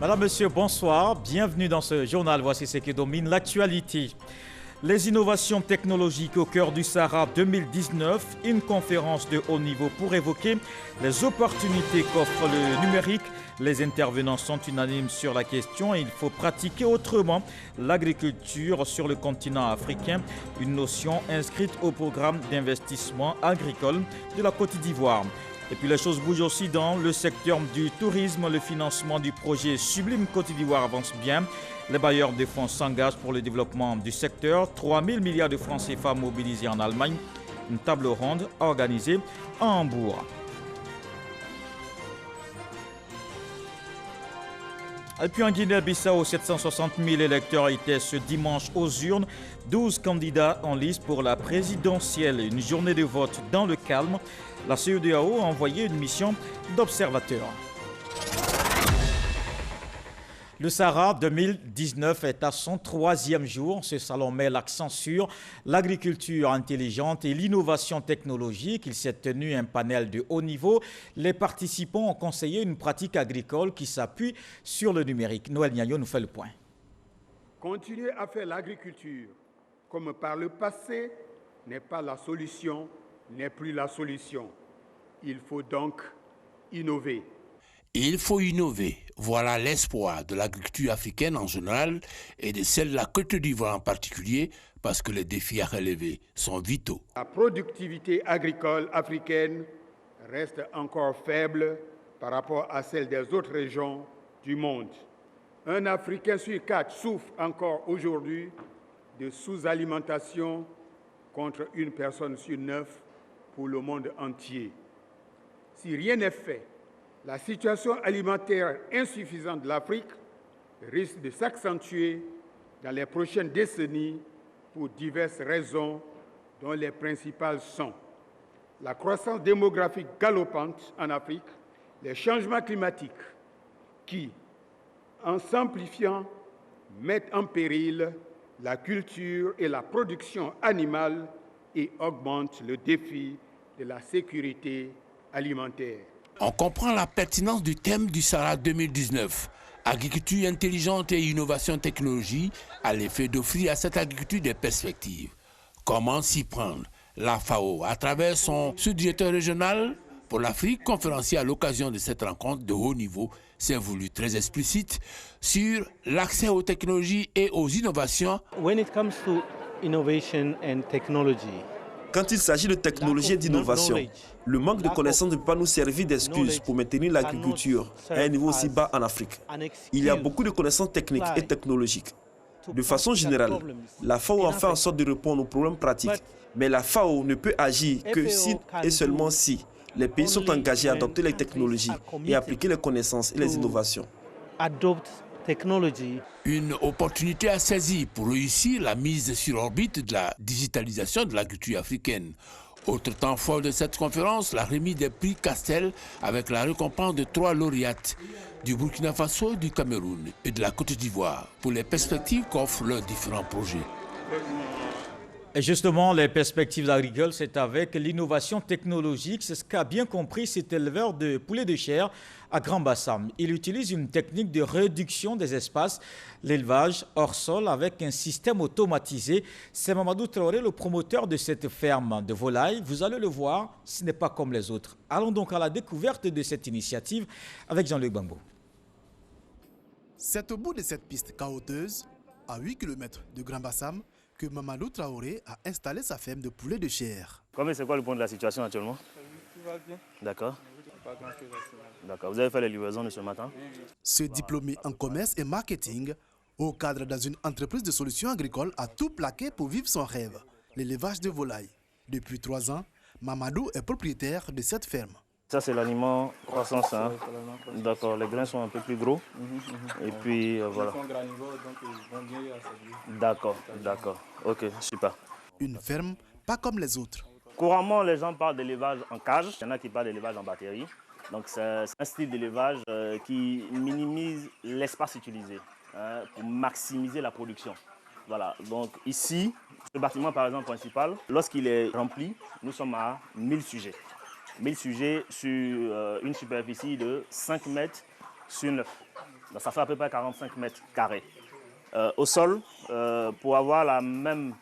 Madame, Monsieur, bonsoir. Bienvenue dans ce journal. Voici ce qui domine l'actualité. Les innovations technologiques au cœur du Sahara 2019, une conférence de haut niveau pour évoquer les opportunités qu'offre le numérique. Les intervenants sont unanimes sur la question. Il faut pratiquer autrement l'agriculture sur le continent africain, une notion inscrite au programme d'investissement agricole de la Côte d'Ivoire. Et puis les choses bougent aussi dans le secteur du tourisme. Le financement du projet Sublime Côte d'Ivoire avance bien. Les bailleurs de fonds s'engagent pour le développement du secteur. 3 000 milliards de francs CFA mobilisés en Allemagne. Une table ronde organisée à Hambourg. Et puis en Guinée-Bissau, 760 000 électeurs étaient ce dimanche aux urnes. 12 candidats en lice pour la présidentielle. Une journée de vote dans le calme. La CEDEAO a envoyé une mission d'observateurs. Le Sahara 2019 est à son 3e jour. Ce salon met l'accent sur l'agriculture intelligente et l'innovation technologique. Il s'est tenu un panel de haut niveau. Les participants ont conseillé une pratique agricole qui s'appuie sur le numérique. Noël Niayo nous fait le point. Continuer à faire l'agriculture comme par le passé n'est pas la solution, n'est plus la solution. Il faut donc innover. Il faut innover. Voilà l'espoir de l'agriculture africaine en général et de celle de la Côte d'Ivoire en particulier, parce que les défis à relever sont vitaux. La productivité agricole africaine reste encore faible par rapport à celle des autres régions du monde. Un Africain sur 4 souffre encore aujourd'hui de sous-alimentation contre une personne sur 9 pour le monde entier. Si rien n'est fait, la situation alimentaire insuffisante de l'Afrique risque de s'accentuer dans les prochaines décennies pour diverses raisons, dont les principales sont la croissance démographique galopante en Afrique, les changements climatiques qui, en s'amplifiant, mettent en péril la culture et la production animale et augmentent le défi de la sécurité alimentaire. On comprend la pertinence du thème du Sahara 2019. Agriculture intelligente et innovation technologie a l'effet d'offrir à cette agriculture des perspectives. Comment s'y prendre? La FAO, à travers son sous-directeur régional pour l'Afrique, conférencier à l'occasion de cette rencontre de haut niveau, s'est voulu très explicite sur l'accès aux technologies et aux innovations. When it comes to innovation and technology, quand il s'agit de technologie et d'innovation, le manque de connaissances ne peut pas nous servir d'excuse pour maintenir l'agriculture à un niveau aussi bas en Afrique. Il y a beaucoup de connaissances techniques et technologiques. De façon générale, la FAO a fait en sorte de répondre aux problèmes pratiques. Mais la FAO ne peut agir que si et seulement si les pays sont engagés à adopter les technologies et appliquer les connaissances et les innovations. Une opportunité à saisir pour réussir la mise sur orbite de la digitalisation de l'agriculture africaine. Autre temps fort de cette conférence, la remise des prix Castel avec la récompense de 3 lauréates du Burkina Faso, du Cameroun et de la Côte d'Ivoire pour les perspectives qu'offrent leurs différents projets. Et justement, les perspectives agricoles, c'est avec l'innovation technologique. C'est ce qu'a bien compris cet éleveur de poulets de chair à Grand Bassam. Il utilise une technique de réduction des espaces, l'élevage hors sol avec un système automatisé. C'est Mamadou Traoré, le promoteur de cette ferme de volailles. Vous allez le voir, ce n'est pas comme les autres. Allons donc à la découverte de cette initiative avec Jean-Luc Bambo. C'est au bout de cette piste cahoteuse, à 8 km de Grand Bassam, que Mamadou Traoré a installé sa ferme de poulets de chair. C'est quoi le point de la situation actuellement? Tout va bien. D'accord. D'accord. Vous avez fait les livraisons de ce matin? Ce diplômé en commerce et marketing, au cadre dans une entreprise de solutions agricoles, a tout plaqué pour vivre son rêve, l'élevage de volailles. Depuis 3 ans, Mamadou est propriétaire de cette ferme. Ça, c'est l'aliment croissance. Hein? D'accord, les grains sont un peu plus gros. Et puis, voilà. D'accord, d'accord. Ok, super. Une ferme pas comme les autres. Couramment, les gens parlent d'élevage en cage. Il y en a qui parlent d'élevage en batterie. Donc, c'est un style d'élevage qui minimise l'espace utilisé pour maximiser la production. Voilà, donc ici, ce bâtiment, par exemple, principal, lorsqu'il est rempli, nous sommes à 1000 sujets. 1000 sujets sur une superficie de 5 mètres sur 9. Donc ça fait à peu près 45 mètres carrés. Au sol, pour avoir la même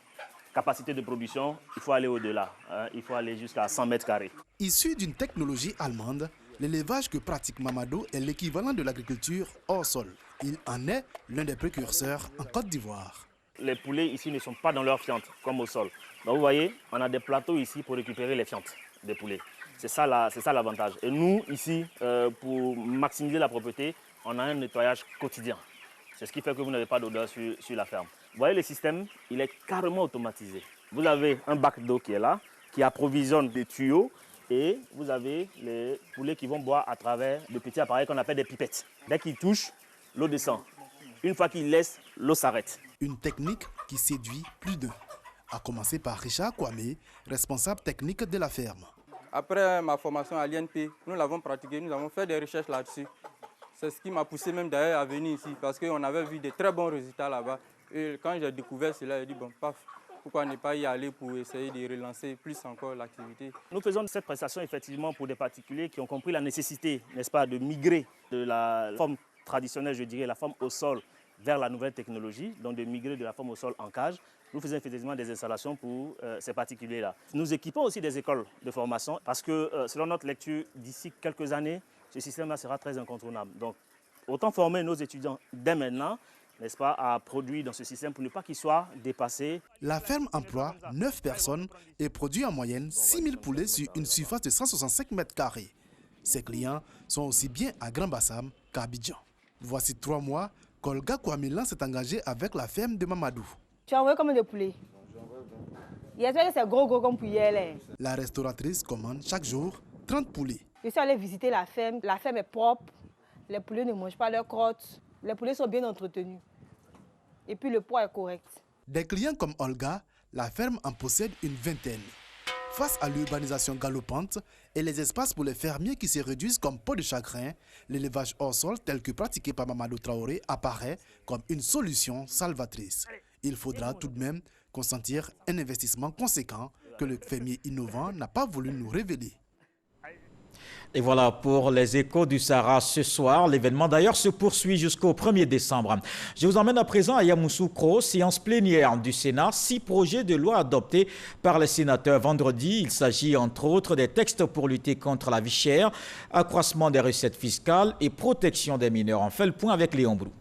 capacité de production, il faut aller au-delà. Il faut aller jusqu'à 100 mètres carrés. Issu d'une technologie allemande, l'élevage que pratique Mamadou est l'équivalent de l'agriculture hors sol. Il en est l'un des précurseurs en Côte d'Ivoire. Les poulets ici ne sont pas dans leur fiente, comme au sol. Donc vous voyez, on a des plateaux ici pour récupérer les fientes des poulets. C'est ça l'avantage. Et nous, ici, pour maximiser la propreté, on a un nettoyage quotidien. C'est ce qui fait que vous n'avez pas d'odeur sur la ferme. Vous voyez, le système, il est carrément automatisé. Vous avez un bac d'eau qui est là, qui approvisionne des tuyaux, et vous avez les poulets qui vont boire à travers de petits appareils qu'on appelle des pipettes. Dès qu'ils touchent, l'eau descend. Une fois qu'ils laissent, l'eau s'arrête. Une technique qui séduit plus d'un, à commencer par Richard Kwame, responsable technique de la ferme. Après ma formation à l'INP, nous l'avons pratiqué, nous avons fait des recherches là-dessus. C'est ce qui m'a poussé même d'ailleurs à venir ici, parce qu'on avait vu de très bons résultats là-bas. Et quand j'ai découvert cela, j'ai dit bon, paf, pourquoi ne pas y aller pour essayer de relancer plus encore l'activité. Nous faisons cette prestation effectivement pour des particuliers qui ont compris la nécessité, n'est-ce pas, de migrer de la forme traditionnelle, je dirais, la forme au sol, vers la nouvelle technologie, donc de migrer de la forme au sol en cage. Nous faisons effectivement des installations pour ces particuliers-là. Nous équipons aussi des écoles de formation parce que, selon notre lecture, d'ici quelques années, ce système-là sera très incontournable. Donc, autant former nos étudiants dès maintenant, n'est-ce pas, à produire dans ce système pour ne pas qu'ils soient dépassés. La ferme emploie 9 personnes et produit en moyenne 6 000 poulets sur une surface de 165 mètres carrés. Ses clients sont aussi bien à Grand Bassam qu'à Abidjan. Voici 3 mois qu'Olga Kwame s'est engagée avec la ferme de Mamadou. Tu as envoyé combien de poulets? J'espère que c'est gros comme poulet. La restauratrice commande chaque jour 30 poulets. Je suis allée visiter la ferme est propre, les poulets ne mangent pas leurs crottes, les poulets sont bien entretenus. Et puis le poids est correct. Des clients comme Olga, la ferme en possède une vingtaine. Face à l'urbanisation galopante et les espaces pour les fermiers qui se réduisent comme peau de chagrin, l'élevage hors sol tel que pratiqué par Mamadou Traoré apparaît comme une solution salvatrice. Il faudra tout de même consentir un investissement conséquent que le fermier innovant n'a pas voulu nous révéler. Et voilà pour les échos du Sahara ce soir. L'événement d'ailleurs se poursuit jusqu'au 1er décembre. Je vous emmène à présent à Yamoussoukro, séance plénière du Sénat. 6 projets de loi adoptés par les sénateurs vendredi. Il s'agit entre autres des textes pour lutter contre la vie chère, accroissement des recettes fiscales et protection des mineurs. On fait le point avec Léon Brou.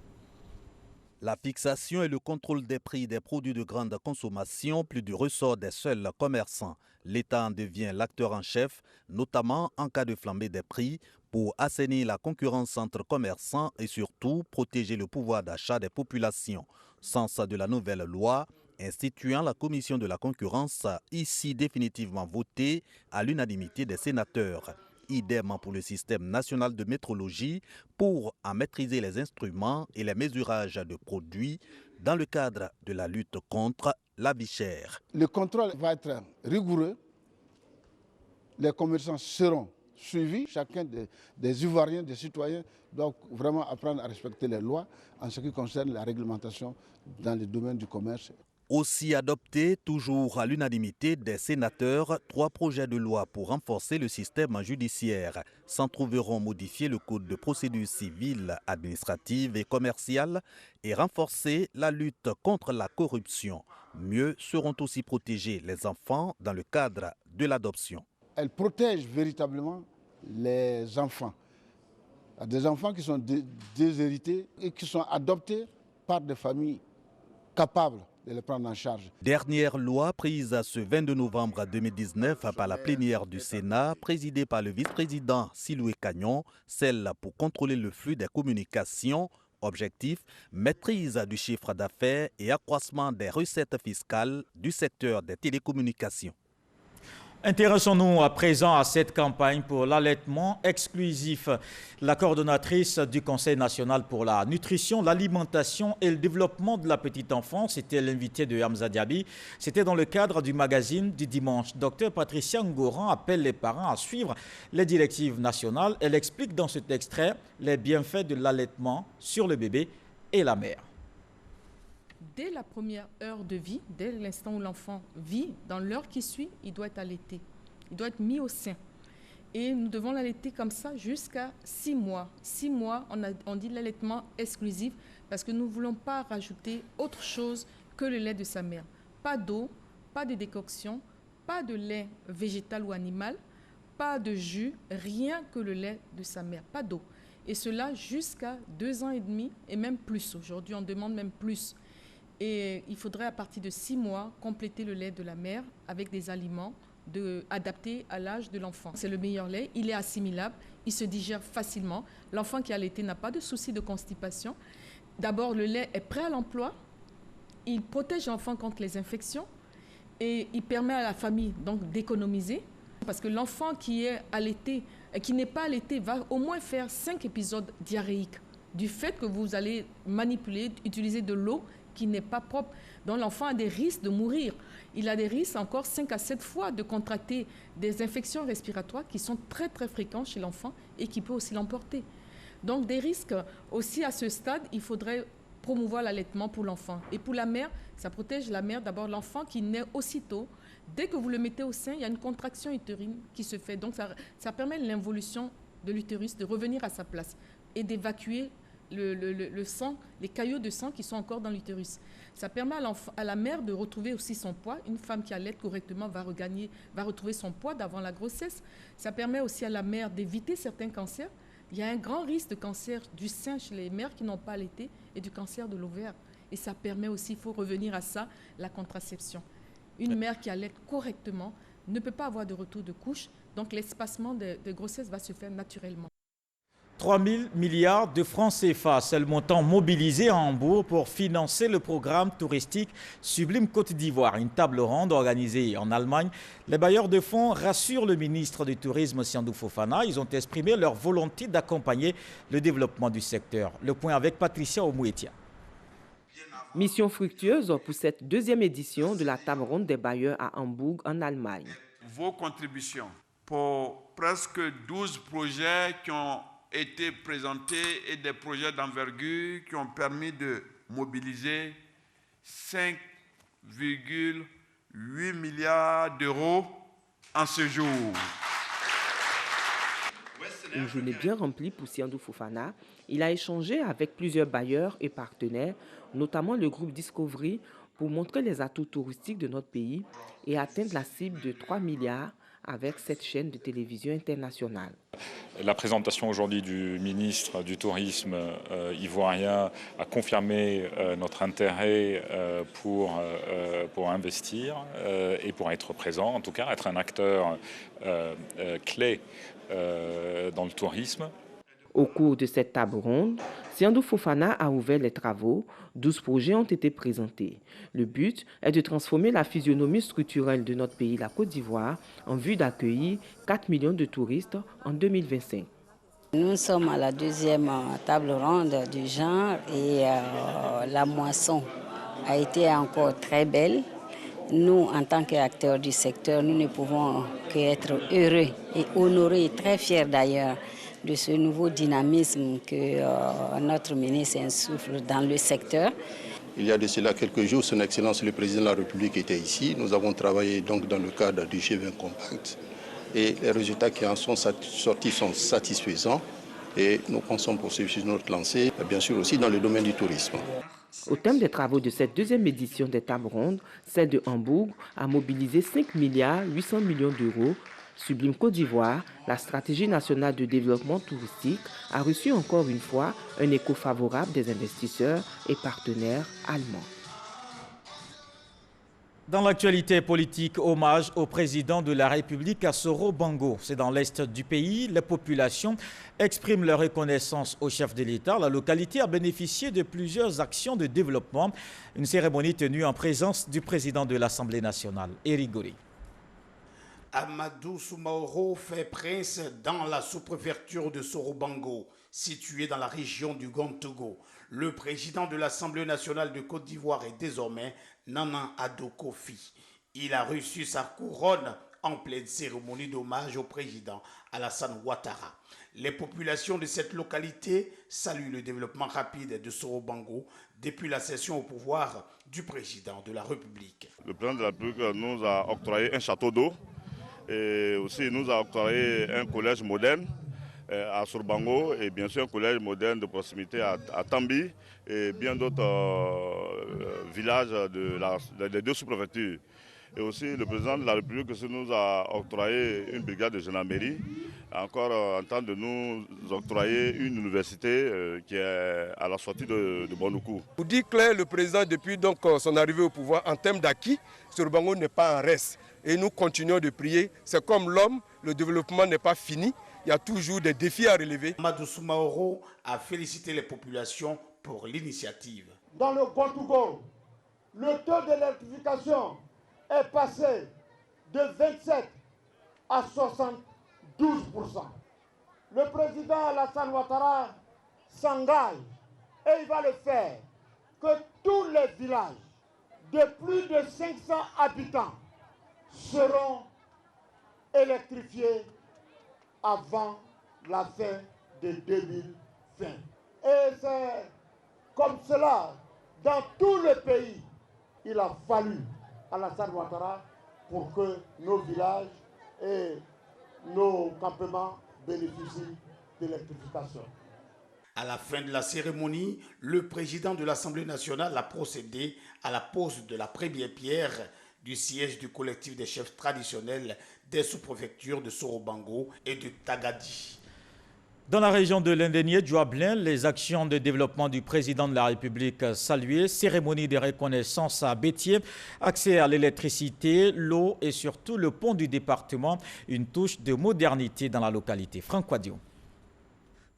La fixation et le contrôle des prix des produits de grande consommation, plus du ressort des seuls commerçants. L'État en devient l'acteur en chef, notamment en cas de flambée des prix, pour assainir la concurrence entre commerçants et surtout protéger le pouvoir d'achat des populations. Sens de la nouvelle loi instituant la commission de la concurrence, ici définitivement votée à l'unanimité des sénateurs. Idem pour le système national de métrologie pour en maîtriser les instruments et les mesurages de produits dans le cadre de la lutte contre la vie chère. Le contrôle va être rigoureux. Les commerçants seront suivis. Chacun des Ivoiriens, des citoyens, doivent vraiment apprendre à respecter les lois en ce qui concerne la réglementation dans le domaine du commerce. Aussi adopté, toujours à l'unanimité des sénateurs, 3 projets de loi pour renforcer le système judiciaire. S'en trouveront modifier le code de procédure civile, administrative et commerciale et renforcer la lutte contre la corruption. Mieux seront aussi protégés les enfants dans le cadre de l'adoption. Elle protège véritablement les enfants. Des enfants qui sont déshérités et qui sont adoptés par des familles capables de les prendre en charge. Dernière loi prise ce 22 novembre 2019 par la plénière du Sénat, présidée par le vice-président Siloué Cagnon, celle pour contrôler le flux des communications. Objectif, maîtrise du chiffre d'affaires et accroissement des recettes fiscales du secteur des télécommunications. Intéressons-nous à présent à cette campagne pour l'allaitement exclusif. La coordonnatrice du Conseil national pour la nutrition, l'alimentation et le développement de la petite enfance était l'invitée de Hamza Diaby. C'était dans le cadre du magazine du dimanche. Dr Patricia Ngoran appelle les parents à suivre les directives nationales. Elle explique dans cet extrait les bienfaits de l'allaitement sur le bébé et la mère. Dès la première heure de vie, dès l'instant où l'enfant vit, dans l'heure qui suit, il doit être allaité. Il doit être mis au sein. Et nous devons l'allaiter comme ça jusqu'à 6 mois. 6 mois, on dit l'allaitement exclusif parce que nous ne voulons pas rajouter autre chose que le lait de sa mère. Pas d'eau, pas de décoction, pas de lait végétal ou animal, pas de jus, rien que le lait de sa mère, pas d'eau. Et cela jusqu'à 2 ans et demi et même plus. Aujourd'hui, on demande même plus. Et il faudrait à partir de 6 mois compléter le lait de la mère avec des aliments adaptés à l'âge de l'enfant. C'est le meilleur lait, il est assimilable, il se digère facilement. L'enfant qui a allaité n'a pas de souci de constipation. D'abord, le lait est prêt à l'emploi, il protège l'enfant contre les infections et il permet à la famille donc d'économiser. Parce que l'enfant qui est allaité, qui n'est pas allaité, va au moins faire 5 épisodes diarrhéiques du fait que vous allez manipuler, utiliser de l'eau qui n'est pas propre. Donc l'enfant a des risques de mourir. Il a des risques encore 5 à 7 fois de contracter des infections respiratoires qui sont très très fréquentes chez l'enfant et qui peuvent aussi l'emporter. Donc des risques aussi à ce stade, il faudrait promouvoir l'allaitement pour l'enfant. Et pour la mère, ça protège la mère, d'abord l'enfant qui naît aussitôt. Dès que vous le mettez au sein, il y a une contraction utérine qui se fait. Donc ça permet l'involution de l'utérus de revenir à sa place et d'évacuer le sang, les caillots de sang qui sont encore dans l'utérus. Ça permet à la mère de retrouver aussi son poids. Une femme qui allaite correctement va retrouver son poids d'avant la grossesse. Ça permet aussi à la mère d'éviter certains cancers. Il y a un grand risque de cancer du sein chez les mères qui n'ont pas allaité et du cancer de l'ovaire. Et ça permet aussi, il faut revenir à ça, la contraception. Une mère qui allaite correctement ne peut pas avoir de retour de couche, donc l'espacement de grossesse va se faire naturellement. 3 000 milliards de francs CFA, c'est le montant mobilisé à Hambourg pour financer le programme touristique Sublime Côte d'Ivoire. Une table ronde organisée en Allemagne. Les bailleurs de fonds rassurent le ministre du Tourisme, Siandou Fofana. Ils ont exprimé leur volonté d'accompagner le développement du secteur. Le point avec Patricia Omouetia. Mission fructueuse pour cette 2e édition de la table ronde des bailleurs à Hambourg, en Allemagne. Vos contributions pour presque 12 projets qui ont été présentés et des projets d'envergure qui ont permis de mobiliser 5,8 milliards d'euros en ce jour. Une journée bien remplie pour Siandou Fofana. Il a échangé avec plusieurs bailleurs et partenaires, notamment le groupe Discovery, pour montrer les atouts touristiques de notre pays et atteindre la cible de 3 milliards avec cette chaîne de télévision internationale. La présentation aujourd'hui du ministre du Tourisme ivoirien a confirmé notre intérêt pour investir et pour être présent, en tout cas être un acteur clé dans le tourisme. Au cours de cette table ronde, Siandou Fofana a ouvert les travaux. 12 projets ont été présentés. Le but est de transformer la physionomie structurelle de notre pays, la Côte d'Ivoire, en vue d'accueillir 4 millions de touristes en 2025. Nous sommes à la 2e table ronde du genre et la moisson a été encore très belle. Nous, en tant qu'acteurs du secteur, nous ne pouvons qu'être heureux et honorés, et très fiers d'ailleurs, de ce nouveau dynamisme que notre ministre insuffle dans le secteur. Il y a de cela quelques jours, Son Excellence le Président de la République était ici. Nous avons travaillé donc dans le cadre du G20 Compact et les résultats qui en sont sortis sont satisfaisants et nous pensons poursuivre sur notre lancée, bien sûr aussi dans le domaine du tourisme. Au thème des travaux de cette 2e édition des tables rondes, celle de Hambourg a mobilisé 5 milliards 800 millions d'euros. Sublime Côte d'Ivoire, la stratégie nationale de développement touristique a reçu encore une fois un écho favorable des investisseurs et partenaires allemands. Dans l'actualité politique, hommage au président de la République Assoro Bango. C'est dans l'est du pays. Les populations expriment leur reconnaissance au chef de l'État. La localité a bénéficié de plusieurs actions de développement. Une cérémonie tenue en présence du président de l'Assemblée nationale, Éric Gory. Amadou Soumaoro fait prince dans la sous-préfecture de Soro-Bango, située dans la région du Grand-Togo. Le président de l'Assemblée nationale de Côte d'Ivoire est désormais Nana Addo Kofi. Il a reçu sa couronne en pleine cérémonie d'hommage au président Alassane Ouattara. Les populations de cette localité saluent le développement rapide de Soro-Bango depuis la cession au pouvoir du président de la République. Le président de la République nous a octroyé un château d'eau Et aussi, nous avons octroyé un collège moderne à Sourbango et bien sûr un collège moderne de proximité à Tambi et bien d'autres villages des deux sous-préfectures. Et aussi le président de la République nous a octroyé une brigade de gendarmerie, encore en train de nous octroyer une université qui est à la sortie de Bonoukou. Pour dire clair, le président depuis donc son arrivée au pouvoir en termes d'acquis, Sourbango n'est pas en reste. Et nous continuons de prier. C'est comme l'homme, le développement n'est pas fini. Il y a toujours des défis à relever. Amadou Soumaoro a félicité les populations pour l'initiative. Dans le Gontougo, le taux d'électrification est passé de 27 à 72%. Le président Alassane Ouattara s'engage, et il va le faire, que tous les villages de plus de 500 habitants seront électrifiés avant la fin de 2020. Et c'est comme cela, dans tout le pays, il a fallu Alassane Ouattara pour que nos villages et nos campements bénéficient d'électrification. À la fin de la cérémonie, le président de l'Assemblée nationale a procédé à la pose de la première pierre du siège du collectif des chefs traditionnels des sous-préfectures de Sorobango et de Tagadi. Dans la région de l'Indénié, Djouablin, les actions de développement du président de la République saluées, cérémonie de reconnaissance à Bétier, accès à l'électricité, l'eau et surtout le pont du département, une touche de modernité dans la localité. Franck Quadio.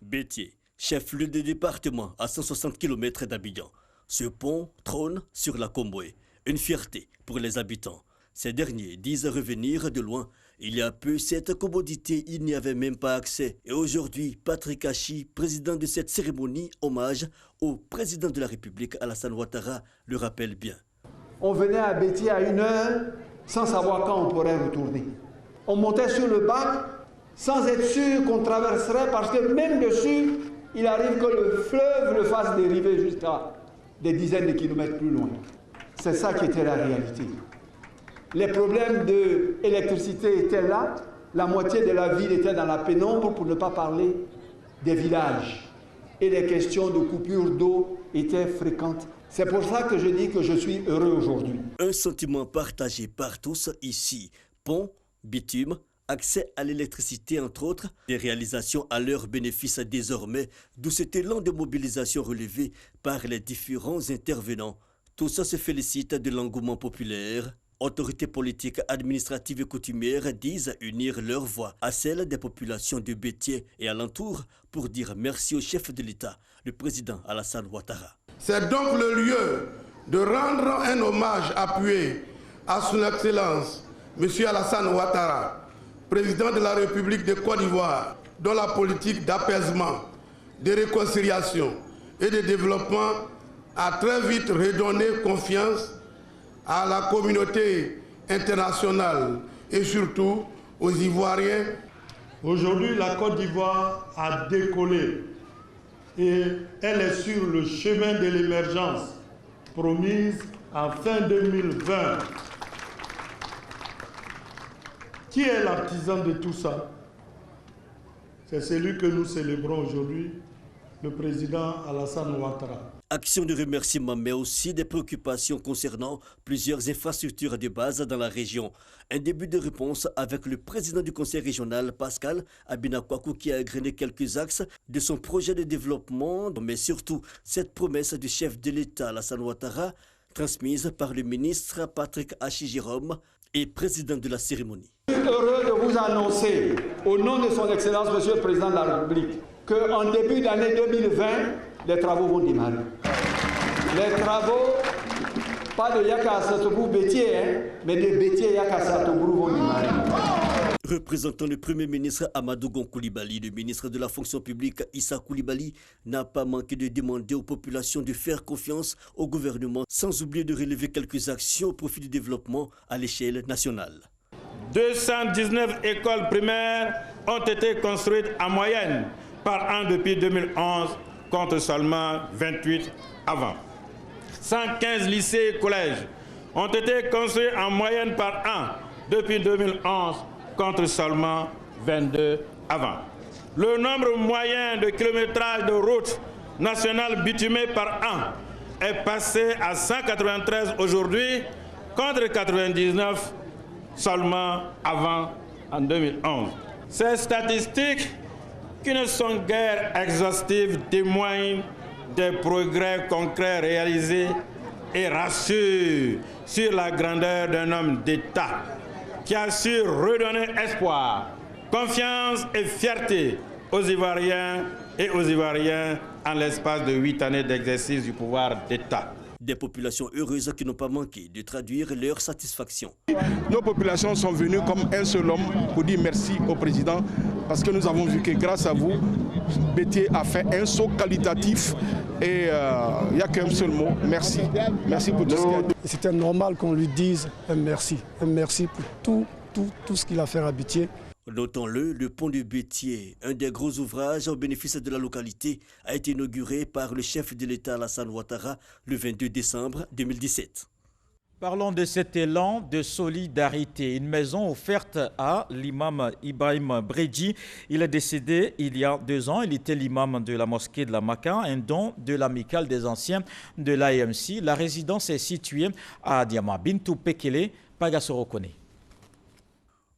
Bétier, chef-lieu de département à 160 km d'Abidjan. Ce pont trône sur la Komboué, une fierté pour les habitants. Ces derniers disent revenir de loin. Il y a peu, cette commodité, il n'y avait même pas accès. Et aujourd'hui, Patrick Hachi, président de cette cérémonie, hommage au président de la République, Alassane Ouattara, le rappelle bien. On venait à Bétier à 1h sans savoir quand on pourrait retourner. On montait sur le bac sans être sûr qu'on traverserait parce que même dessus, il arrive que le fleuve le fasse dériver jusqu'à des dizaines de kilomètres plus loin. C'est ça qui était la réalité. Les problèmes d'électricité étaient là. La moitié de la ville était dans la pénombre, pour ne pas parler des villages. Et les questions de coupure d'eau étaient fréquentes. C'est pour ça que je dis que je suis heureux aujourd'hui. Un sentiment partagé par tous ici. Pont, bitume, accès à l'électricité entre autres, des réalisations à leur bénéfice désormais, d'où cet élan de mobilisation relevé par les différents intervenants. Tout ça se félicite de l'engouement populaire. Autorités politiques, administratives et coutumières disent unir leur voix à celle des populations de Bétier et alentour pour dire merci au chef de l'État, le président Alassane Ouattara. C'est donc le lieu de rendre un hommage appuyé à son Excellence, M. Alassane Ouattara, président de la République de Côte d'Ivoire, dont la politique d'apaisement, de réconciliation et de développement a très vite redonné confiance à la communauté internationale et surtout aux Ivoiriens. Aujourd'hui, la Côte d'Ivoire a décollé et elle est sur le chemin de l'émergence promise en fin 2020. Qui est l'artisan de tout ça? C'est celui que nous célébrons aujourd'hui, le président Alassane Ouattara. Action de remerciement, mais aussi des préoccupations concernant plusieurs infrastructures de base dans la région. Un début de réponse avec le président du conseil régional, Pascal Abinakwakou, qui a égrené quelques axes de son projet de développement, mais surtout cette promesse du chef de l'État, Alassane Ouattara, transmise par le ministre Patrick Hachi Jérôme et président de la cérémonie. Je suis heureux de vous annoncer, au nom de son Excellence, Monsieur le Président de la République, qu'en début d'année 2020, les travaux vont démarrer. Les travaux, pas de Yaka-Satobrou Bétier, mais de Bétier Yaka-Satobrou vont démarrer. Représentant le Premier ministre Amadou Gon Coulibaly, le ministre de la fonction publique Issa Coulibaly n'a pas manqué de demander aux populations de faire confiance au gouvernement, sans oublier de relever quelques actions au profit du développement à l'échelle nationale. 219 écoles primaires ont été construites en moyenne par an depuis 2011, contre seulement 28 avant. 115 lycées et collèges ont été construits en moyenne par an depuis 2011, contre seulement 22 avant. Le nombre moyen de kilométrage de routes nationales bitumées par an est passé à 193 aujourd'hui contre 99 seulement avant en 2011. Ces statistiques, qui ne sont guère exhaustives, témoignent des progrès concrets réalisés et rassurent sur la grandeur d'un homme d'État qui a su redonner espoir, confiance et fierté aux Ivoiriens et aux Ivoiriens en l'espace de 8 années d'exercice du pouvoir d'État. Des populations heureuses qui n'ont pas manqué de traduire leur satisfaction. Nos populations sont venues comme un seul homme pour dire merci au président parce que nous avons vu que grâce à vous, Bétier a fait un saut qualitatif et il n'y a qu'un seul mot, merci. Merci pour tout ce qu'il a dit. C'était normal qu'on lui dise un merci pour tout ce qu'il a fait à Bétier. Notons-le, le pont de Bétier, un des gros ouvrages au bénéfice de la localité, a été inauguré par le chef de l'État Alassane Ouattara le 22 décembre 2017. Parlons de cet élan de solidarité. Une maison offerte à l'imam Ibrahim Bredji. Il est décédé il y a 2 ans. Il était l'imam de la mosquée de la Maka, un don de l'amicale des anciens de l'AMC. La résidence est située à Diama. Bintou Pekele, Pagasoro Kone.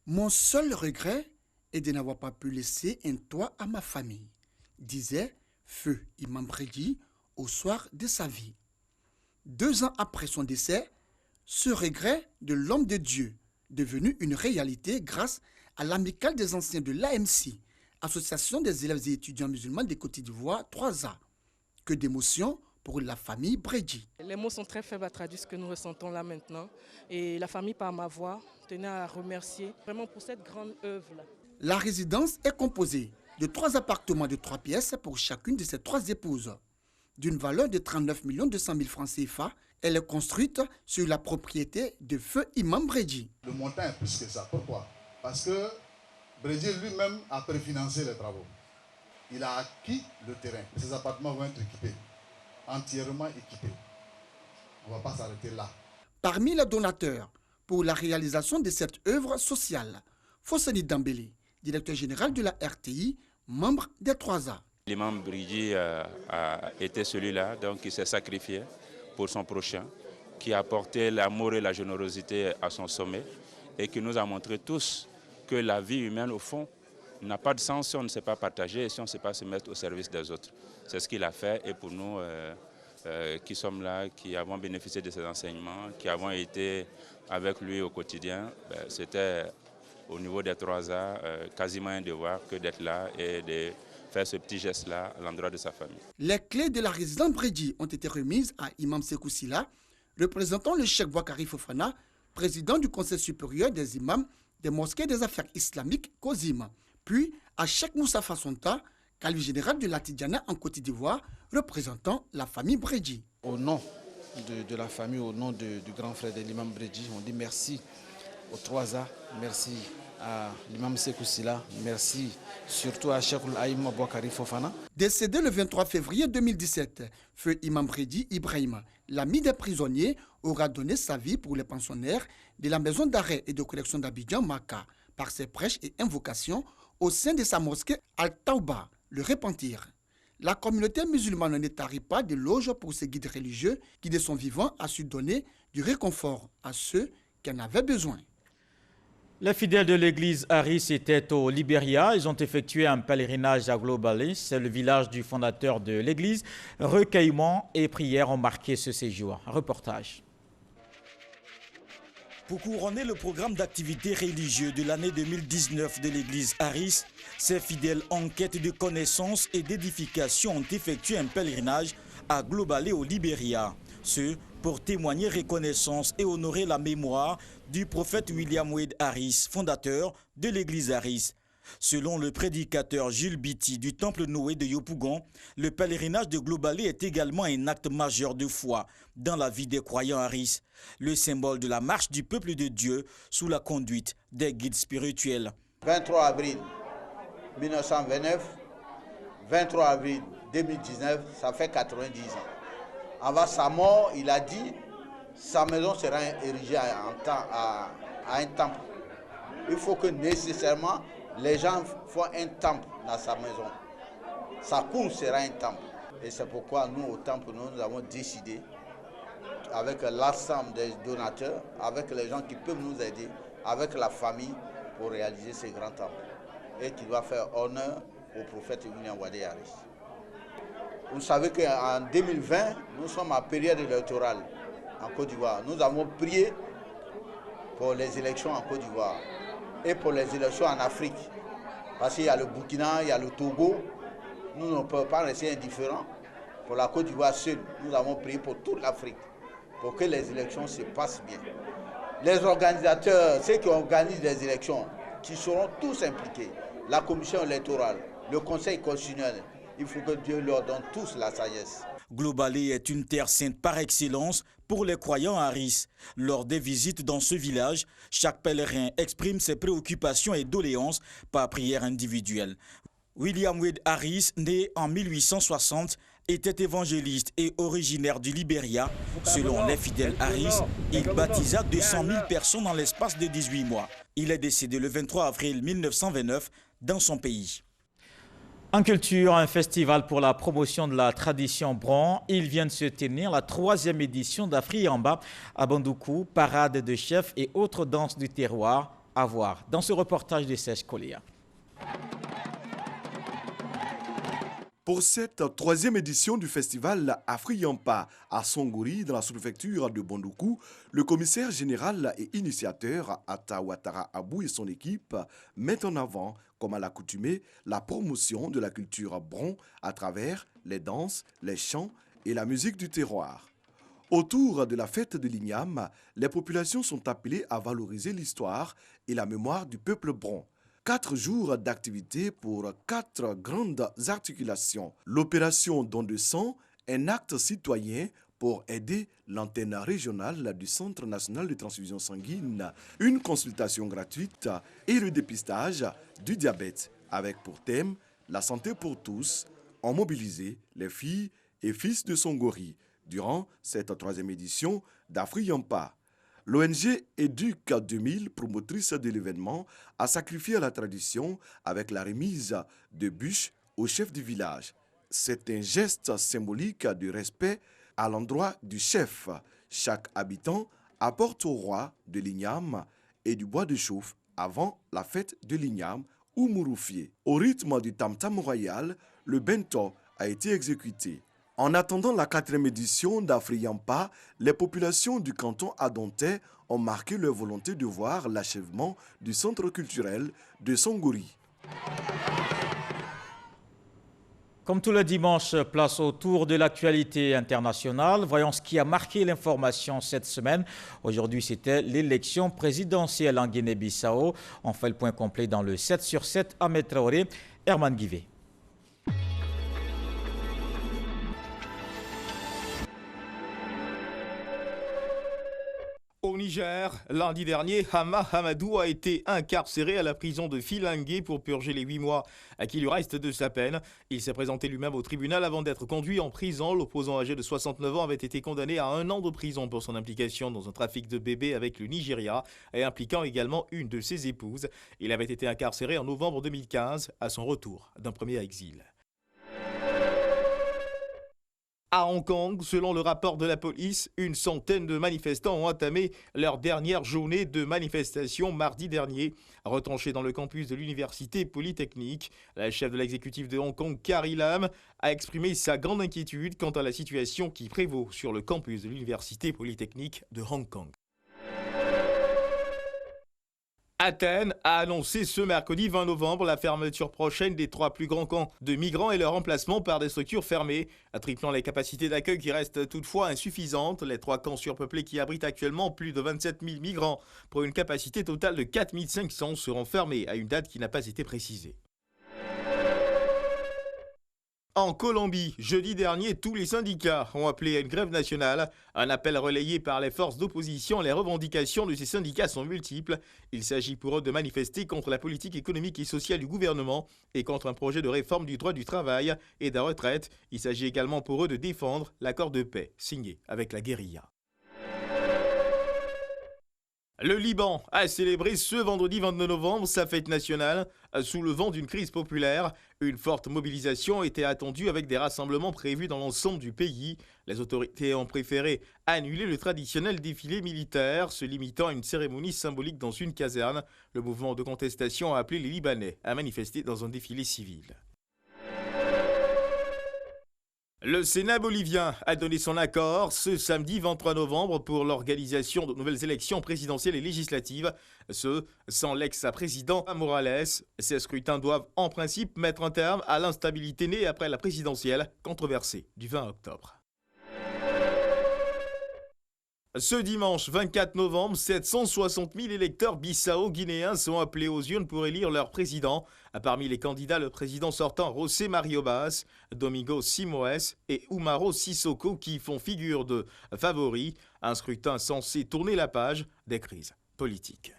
Mon seul regret est de n'avoir pas pu laisser un toit à ma famille, disait Feu Imam Bredji au soir de sa vie. 2 ans après son décès, ce regret de l'homme de Dieu, devenu une réalité grâce à l'amicale des anciens de l'AMC, Association des élèves et étudiants musulmans de Côte d'Ivoire, 3A. Que d'émotions pour la famille Bredji. Les mots sont très faibles à traduire ce que nous ressentons là maintenant. Et la famille, par ma voix, tenait à remercier vraiment pour cette grande œuvre-là. La résidence est composée de 3 appartements de 3 pièces pour chacune de ses 3 épouses. D'une valeur de 39 200 000 francs CFA, elle est construite sur la propriété de Feu Imam Bredji. Le montant est plus que ça. Pourquoi? Parce que Bredji lui-même a préfinancé les travaux. Il a acquis le terrain. Ces appartements vont être équipés, entièrement équipés. On ne va pas s'arrêter là. Parmi les donateurs pour la réalisation de cette œuvre sociale, Fosseni Dambélé, directeur général de la RTI, membre des 3A. L'imam Bredji a été celui-là qui s'est sacrifié pour son prochain, qui a apporté l'amour et la générosité à son sommet et qui nous a montré tous que la vie humaine, au fond, n'a pas de sens si on ne sait pas partager et si on ne sait pas se mettre au service des autres. C'est ce qu'il a fait et pour nous qui sommes là, qui avons bénéficié de ses enseignements, qui avons été avec lui au quotidien, c'était au niveau des 3A quasiment un devoir que d'être là et de faire ce petit geste-là à l'endroit de sa famille. Les clés de la résidence Bredji ont été remises à Imam Sekou Sila, représentant le Cheikh Boakari Fofana, président du Conseil supérieur des imams des mosquées des affaires islamiques COSIM, puis à Cheikh Moussa Fassonta, calife général de la Tidjana en Côte d'Ivoire, représentant la famille Bredji. Au nom de la famille, au nom du grand frère de l'imam Bredji, on dit merci aux 3A, merci à l'imam Sekou Sila, merci surtout à Cheikh Aïm Boakari Fofana. Décédé le 23 février 2017, Feu Imam Bredji Ibrahim, l'ami des prisonniers, aura donné sa vie pour les pensionnaires de la maison d'arrêt et de correction d'Abidjan Maka par ses prêches et invocations au sein de sa mosquée Al-Tauba, le Repentir. La communauté musulmane ne tarit pas d'éloges pour ses guides religieux qui, de son vivant, a su donner du réconfort à ceux qui en avaient besoin. Les fidèles de l'église Aris étaient au Libéria. Ils ont effectué un pèlerinage à Globale. C'est le village du fondateur de l'église. Recueillement et prières ont marqué ce séjour. Reportage. Pour couronner le programme d'activités religieuses de l'année 2019 de l'église Aris, ces fidèles en quête de connaissances et d'édification ont effectué un pèlerinage à Globale au Libéria. Ce pour témoigner reconnaissance et honorer la mémoire du prophète William Wade Harris, fondateur de l'église Aris. Selon le prédicateur Jules Biti du temple Noé de Yopougon, le pèlerinage de Globale est également un acte majeur de foi dans la vie des croyants Aris, le symbole de la marche du peuple de Dieu sous la conduite des guides spirituels. 23 avril 1929, 23 avril 2019, ça fait 90 ans. Avant sa mort, il a dit sa maison sera érigée à un temple. Il faut que nécessairement les gens font un temple dans sa maison. Sa cour sera un temple. Et c'est pourquoi nous, au temple, nous avons décidé, avec l'ensemble des donateurs, avec les gens qui peuvent nous aider, avec la famille, pour réaliser ces grands temples. Et qui doit faire honneur au prophète William Wadé Harris. Vous savez qu'en 2020, nous sommes en période électorale en Côte d'Ivoire. Nous avons prié pour les élections en Côte d'Ivoire et pour les élections en Afrique. Parce qu'il y a le Burkina, il y a le Togo. Nous ne pouvons pas rester indifférents. Pour la Côte d'Ivoire seule, nous avons prié pour toute l'Afrique, pour que les élections se passent bien. Les organisateurs, ceux qui organisent les élections, qui seront tous impliqués, la commission électorale, le conseil constitutionnel, il faut que Dieu leur donne tous la sagesse. Globally est une terre sainte par excellence pour les croyants Harris. Lors des visites dans ce village, chaque pèlerin exprime ses préoccupations et doléances par prière individuelle. William Wade Harris, né en 1860, était évangéliste et originaire du Libéria. Selon les fidèles Harris, il baptisa 200 000 personnes en l'espace de 18 mois. Il est décédé le 23 avril 1929 dans son pays. En culture, un festival pour la promotion de la tradition bron. Il vient de se tenir la 3e édition d'Afri-Yamba à Bandoukou, parade de chefs et autres danses du terroir. À voir dans ce reportage de Serge Kolia. Pour cette 3e édition du festival Afri-Yamba à Songori, dans la sous-préfecture de Bandoukou, le commissaire général et initiateur Atta Ouattara Abou et son équipe mettent en avant, comme à l'accoutumée, la promotion de la culture bron à travers les danses, les chants et la musique du terroir. Autour de la fête de l'Igname, les populations sont appelées à valoriser l'histoire et la mémoire du peuple bron. 4 jours d'activité pour 4 grandes articulations. L'opération Don de sang, un acte citoyen pour aider l'antenne régionale du Centre national de transfusion sanguine, une consultation gratuite et le dépistage du diabète, avec pour thème la santé pour tous, ont mobilisé les filles et fils de Songori durant cette 3e édition d'Afri-Yamba. L'ONG Éduc 2000, promotrice de l'événement, a sacrifié à la tradition avec la remise de bûches au chef du village. C'est un geste symbolique de respect à l'endroit du chef. Chaque habitant apporte au roi de l'igname et du bois de chauffe avant la fête de l'igname ou mouroufié. Au rythme du tam-tam royal, le bento a été exécuté. En attendant la 4e édition d'Afri-Yamba, les populations du canton adontais ont marqué leur volonté de voir l'achèvement du centre culturel de Songori. Comme tous les dimanches, place au tour de l'actualité internationale. Voyons ce qui a marqué l'information cette semaine. Aujourd'hui, c'était l'élection présidentielle en Guinée-Bissau. On fait le point complet dans le 7 sur 7 à Traoré. Herman Guivet. Au Niger, lundi dernier, Hama Hamadou a été incarcéré à la prison de Filangué pour purger les 8 mois qui lui restent de sa peine. Il s'est présenté lui-même au tribunal avant d'être conduit en prison. L'opposant âgé de 69 ans avait été condamné à 1 an de prison pour son implication dans un trafic de bébés avec le Nigeria et impliquant également une de ses épouses. Il avait été incarcéré en novembre 2015 à son retour d'un premier exil. À Hong Kong, selon le rapport de la police, une centaine de manifestants ont entamé leur dernière journée de manifestation mardi dernier. Retranchée dans le campus de l'université polytechnique, la chef de l'exécutif de Hong Kong, Carrie Lam, a exprimé sa grande inquiétude quant à la situation qui prévaut sur le campus de l'université polytechnique de Hong Kong. Athènes a annoncé ce mercredi 20 novembre la fermeture prochaine des 3 plus grands camps de migrants et leur remplacement par des structures fermées, triplant les capacités d'accueil qui restent toutefois insuffisantes. Les 3 camps surpeuplés qui abritent actuellement plus de 27 000 migrants pour une capacité totale de 4 500 seront fermés à une date qui n'a pas été précisée. En Colombie, jeudi dernier, tous les syndicats ont appelé à une grève nationale. Un appel relayé par les forces d'opposition. Les revendications de ces syndicats sont multiples. Il s'agit pour eux de manifester contre la politique économique et sociale du gouvernement et contre un projet de réforme du droit du travail et de la retraite. Il s'agit également pour eux de défendre l'accord de paix signé avec la guérilla. Le Liban a célébré ce vendredi 29 novembre sa fête nationale sous le vent d'une crise populaire. Une forte mobilisation était attendue avec des rassemblements prévus dans l'ensemble du pays. Les autorités ont préféré annuler le traditionnel défilé militaire, se limitant à une cérémonie symbolique dans une caserne. Le mouvement de contestation a appelé les Libanais à manifester dans un défilé civil. Le Sénat bolivien a donné son accord ce samedi 23 novembre pour l'organisation de nouvelles élections présidentielles et législatives, ce sans l'ex-président Morales. Ces scrutins doivent en principe mettre un terme à l'instabilité née après la présidentielle controversée du 20 octobre. Ce dimanche 24 novembre, 760 000 électeurs bissau-guinéens sont appelés aux urnes pour élire leur président. Parmi les candidats, le président sortant José Mario Vaz, Domingo Simoes et Umaro Sissoko qui font figure de favoris. Un scrutin censé tourner la page des crises politiques.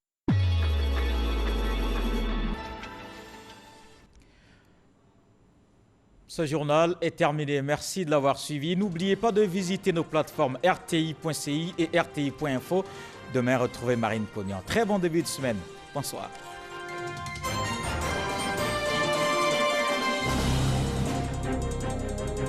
Ce journal est terminé. Merci de l'avoir suivi. N'oubliez pas de visiter nos plateformes rti.ci et rti.info. Demain, retrouvez Marine Pognan. Très bon début de semaine. Bonsoir.